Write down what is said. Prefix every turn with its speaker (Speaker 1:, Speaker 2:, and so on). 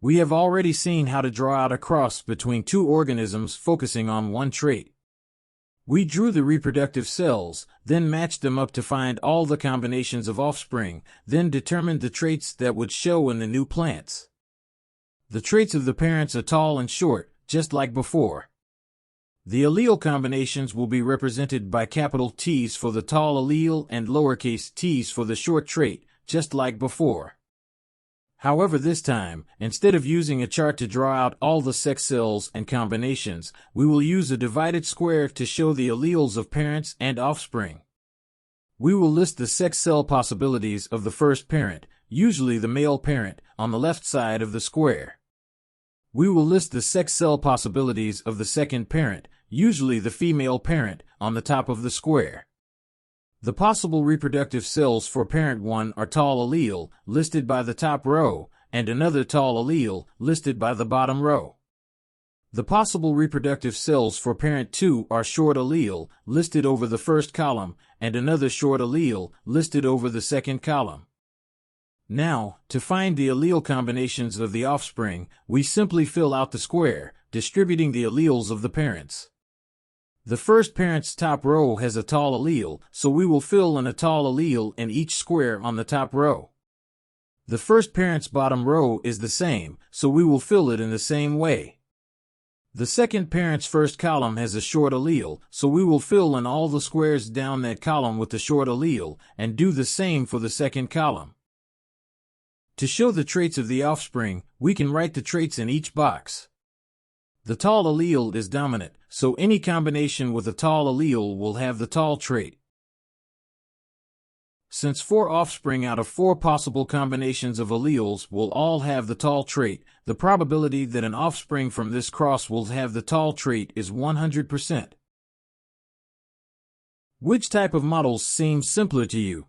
Speaker 1: We have already seen how to draw out a cross between two organisms focusing on one trait. We drew the reproductive cells, then matched them up to find all the combinations of offspring, then determined the traits that would show in the new plants. The traits of the parents are tall and short, just like before. The allele combinations will be represented by capital T's for the tall allele and lowercase t's for the short trait, just like before. However, this time, instead of using a chart to draw out all the sex cells and combinations, we will use a divided square to show the alleles of parents and offspring. We will list the sex cell possibilities of the first parent, usually the male parent, on the left side of the square. We will list the sex cell possibilities of the second parent, usually the female parent, on the top of the square. The possible reproductive cells for parent 1 are tall allele, listed by the top row, and another tall allele, listed by the bottom row. The possible reproductive cells for parent 2 are short allele, listed over the first column, and another short allele, listed over the second column. Now, to find the allele combinations of the offspring, we simply fill out the square, distributing the alleles of the parents. The first parent's top row has a tall allele, so we will fill in a tall allele in each square on the top row. The first parent's bottom row is the same, so we will fill it in the same way. The second parent's first column has a short allele, so we will fill in all the squares down that column with the short allele, and do the same for the second column. To show the traits of the offspring, we can write the traits in each box. The tall allele is dominant, so any combination with a tall allele will have the tall trait. Since 4 offspring out of 4 possible combinations of alleles will all have the tall trait, the probability that an offspring from this cross will have the tall trait is 100%. Which type of models seems simpler to you?